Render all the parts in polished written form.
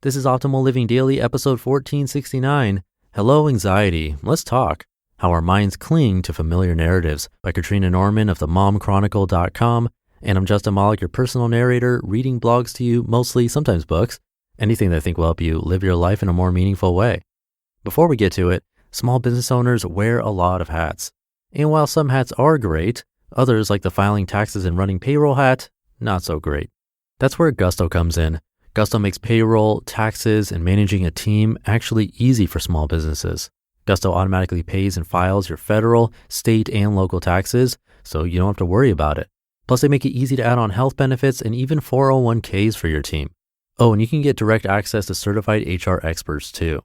This is Optimal Living Daily, episode 1469. Hello, Anxiety. Let's talk. How Our Minds Cling to Familiar Narratives by Katrina Norman of themomchronicle.com. And I'm Justin Malik, your personal narrator, reading blogs to you, mostly, sometimes books, anything that I think will help you live your life in a more meaningful way. Before we get to it, small business owners wear a lot of hats. And while some hats are great, others, like the filing taxes and running payroll hat, not so great. That's where Gusto comes in. Gusto makes payroll, taxes, and managing a team actually easy for small businesses. Gusto automatically pays and files your federal, state, and local taxes, so you don't have to worry about it. Plus, they make it easy to add on health benefits and even 401ks for your team. Oh, and you can get direct access to certified HR experts too.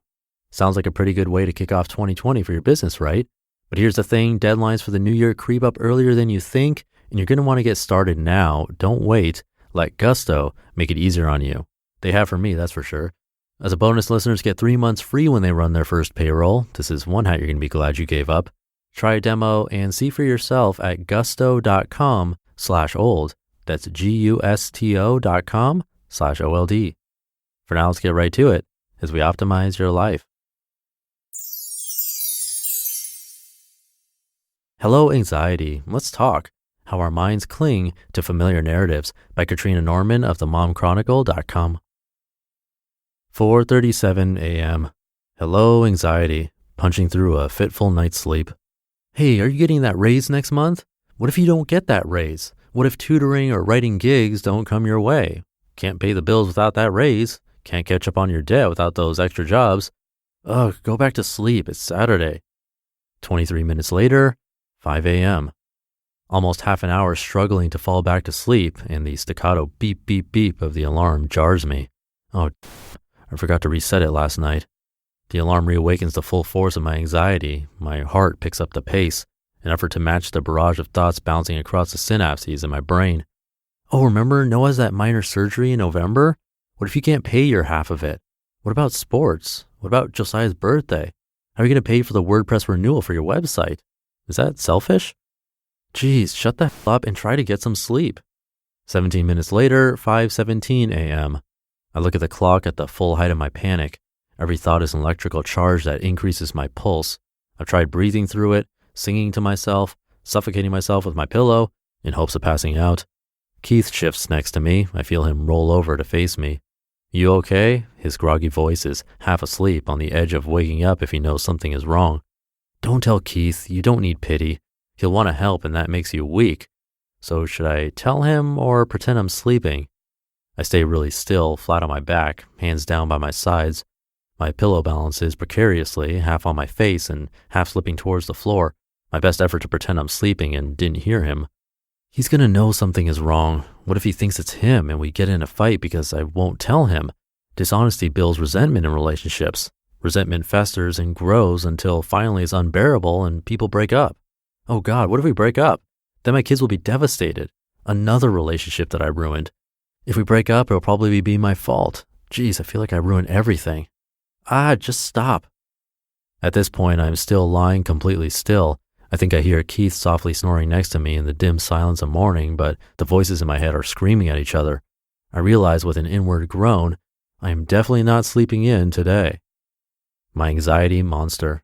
Sounds like a pretty good way to kick off 2020 for your business, right? But here's the thing, deadlines for the new year creep up earlier than you think, and you're going to want to get started now. Don't wait. Let Gusto make it easier on you. They have for me, that's for sure. As a bonus, listeners get 3 months free when they run their first payroll. This is one hat you're going to be glad you gave up. Try a demo and see for yourself at gusto.com/old. That's gusto.com/OLD. For now, let's get right to it as we optimize your life. Hello, Anxiety. Let's talk. How Our Minds Cling to Familiar Narratives by Katrina Norman of themomchronicle.com. 4:37 a.m. Hello, Anxiety. Punching through a fitful night's sleep. Hey, are you getting that raise next month? What if you don't get that raise? What if tutoring or writing gigs don't come your way? Can't pay the bills without that raise. Can't catch up on your debt without those extra jobs. Ugh, go back to sleep. It's Saturday. 23 minutes later, 5 a.m. Almost half an hour struggling to fall back to sleep, and the staccato beep, beep, beep of the alarm jars me. Oh, I forgot to reset it last night. The alarm reawakens the full force of my anxiety. My heart picks up the pace, an effort to match the barrage of thoughts bouncing across the synapses in my brain. Oh, remember Noah's that minor surgery in November? What if you can't pay your half of it? What about sports? What about Josiah's birthday? How are you going to pay for the WordPress renewal for your website? Is that selfish? Geez, shut the hell up and try to get some sleep. 17 minutes later, 5:17 a.m. I look at the clock at the full height of my panic. Every thought is an electrical charge that increases my pulse. I've tried breathing through it, singing to myself, suffocating myself with my pillow in hopes of passing out. Keith shifts next to me. I feel him roll over to face me. You okay? His groggy voice is half asleep, on the edge of waking up if he knows something is wrong. Don't tell Keith. You don't need pity. He'll want to help, and that makes you weak. So should I tell him or pretend I'm sleeping? I stay really still, flat on my back, hands down by my sides. My pillow balances precariously, half on my face and half slipping towards the floor, my best effort to pretend I'm sleeping and didn't hear him. He's going to know something is wrong. What if he thinks it's him and we get in a fight because I won't tell him? Dishonesty builds resentment in relationships. Resentment festers and grows until finally it's unbearable and people break up. Oh God, what if we break up? Then my kids will be devastated. Another relationship that I ruined. If we break up, it'll probably be my fault. Geez, I feel like I ruined everything. Just stop. At this point, I'm still lying completely still. I think I hear Keith softly snoring next to me in the dim silence of morning, but the voices in my head are screaming at each other. I realize with an inward groan, I am definitely not sleeping in today. My anxiety monster.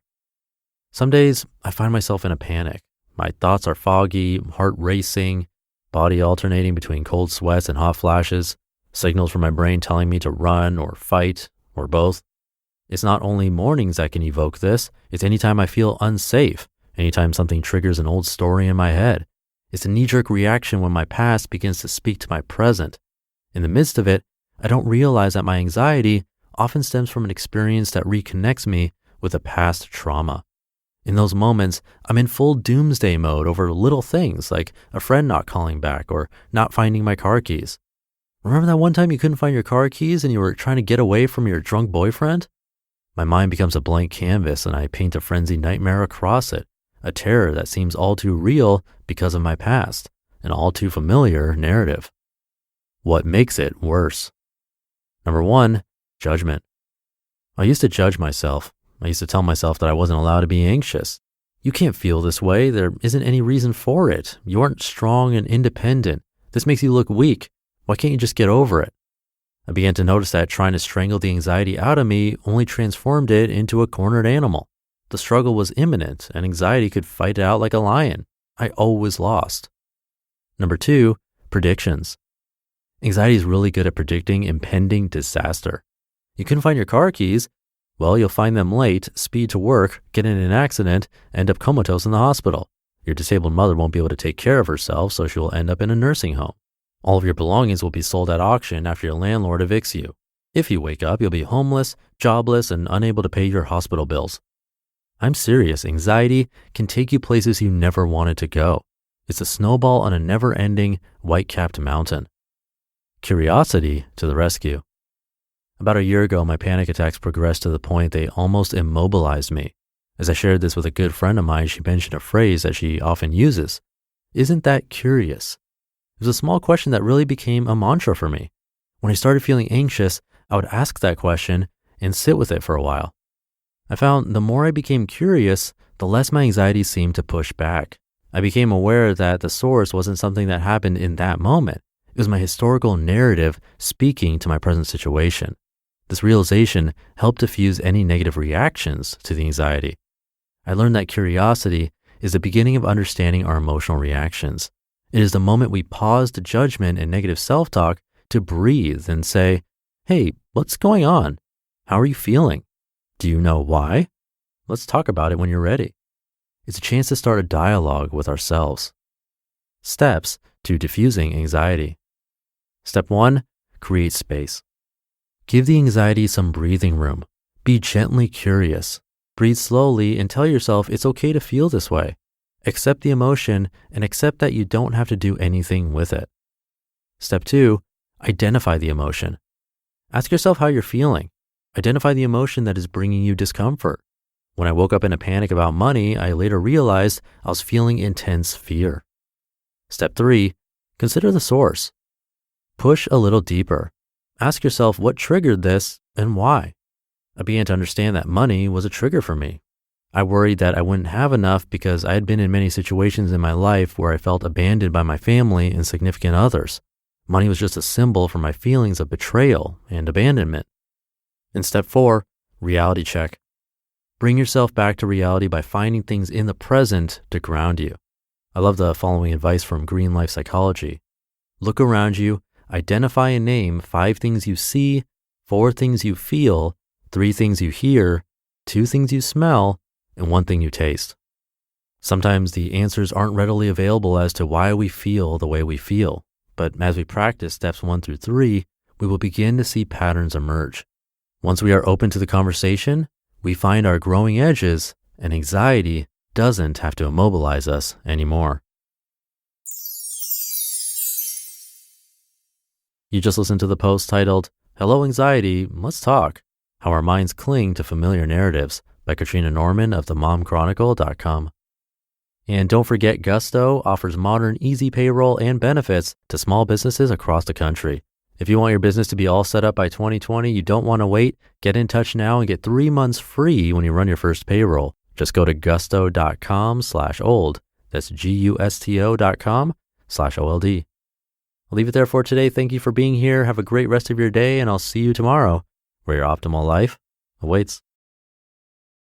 Some days, I find myself in a panic. My thoughts are foggy, heart racing, body alternating between cold sweats and hot flashes, signals from my brain telling me to run or fight or both. It's not only mornings that can evoke this, it's anytime I feel unsafe, anytime something triggers an old story in my head. It's a knee-jerk reaction when my past begins to speak to my present. In the midst of it, I don't realize that my anxiety often stems from an experience that reconnects me with a past trauma. In those moments, I'm in full doomsday mode over little things like a friend not calling back or not finding my car keys. Remember that one time you couldn't find your car keys and you were trying to get away from your drunk boyfriend? My mind becomes a blank canvas and I paint a frenzied nightmare across it, a terror that seems all too real because of my past, an all too familiar narrative. What makes it worse? Number 1, judgment. I used to judge myself. I used to tell myself that I wasn't allowed to be anxious. You can't feel this way. There isn't any reason for it. You aren't strong and independent. This makes you look weak. Why can't you just get over it? I began to notice that trying to strangle the anxiety out of me only transformed it into a cornered animal. The struggle was imminent, and anxiety could fight it out like a lion. I always lost. Number 2, predictions. Anxiety is really good at predicting impending disaster. You couldn't find your car keys? Well, you'll find them late, speed to work, get in an accident, end up comatose in the hospital. Your disabled mother won't be able to take care of herself, so she will end up in a nursing home. All of your belongings will be sold at auction after your landlord evicts you. If you wake up, you'll be homeless, jobless, and unable to pay your hospital bills. I'm serious, anxiety can take you places you never wanted to go. It's a snowball on a never-ending, white-capped mountain. Curiosity to the rescue. About a year ago, my panic attacks progressed to the point they almost immobilized me. As I shared this with a good friend of mine, she mentioned a phrase that she often uses. Isn't that curious? It was a small question that really became a mantra for me. When I started feeling anxious, I would ask that question and sit with it for a while. I found the more I became curious, the less my anxiety seemed to push back. I became aware that the source wasn't something that happened in that moment. It was my historical narrative speaking to my present situation. This realization helped diffuse any negative reactions to the anxiety. I learned that curiosity is the beginning of understanding our emotional reactions. It is the moment we pause the judgment and negative self-talk to breathe and say, hey, what's going on? How are you feeling? Do you know why? Let's talk about it when you're ready. It's a chance to start a dialogue with ourselves. Steps to diffusing anxiety. Step 1, create space. Give the anxiety some breathing room. Be gently curious. Breathe slowly and tell yourself it's okay to feel this way. Accept the emotion and accept that you don't have to do anything with it. Step 2, identify the emotion. Ask yourself how you're feeling. Identify the emotion that is bringing you discomfort. When I woke up in a panic about money, I later realized I was feeling intense fear. Step 3, consider the source. Push a little deeper. Ask yourself what triggered this and why. I began to understand that money was a trigger for me. I worried that I wouldn't have enough because I had been in many situations in my life where I felt abandoned by my family and significant others. Money was just a symbol for my feelings of betrayal and abandonment. In step 4, reality check. Bring yourself back to reality by finding things in the present to ground you. I love the following advice from Green Life Psychology. Look around you, identify and name 5 things you see, 4 things you feel, 3 things you hear, 2 things you smell, and 1 thing you taste. Sometimes the answers aren't readily available as to why we feel the way we feel, but as we practice steps 1 through 3, we will begin to see patterns emerge. Once we are open to the conversation, we find our growing edges, and anxiety doesn't have to immobilize us anymore. You just listened to the post titled, Hello Anxiety, Let's Talk, How Our Minds Cling to Familiar Narratives by Katrina Norman of themomchronicle.com. And don't forget, Gusto offers modern, easy payroll and benefits to small businesses across the country. If you want your business to be all set up by 2020, you don't want to wait. Get in touch now and get 3 months free when you run your first payroll. Just go to gusto.com/old. That's gusto.com/old. I'll leave it there for today. Thank you for being here. Have a great rest of your day, and I'll see you tomorrow, where your optimal life awaits.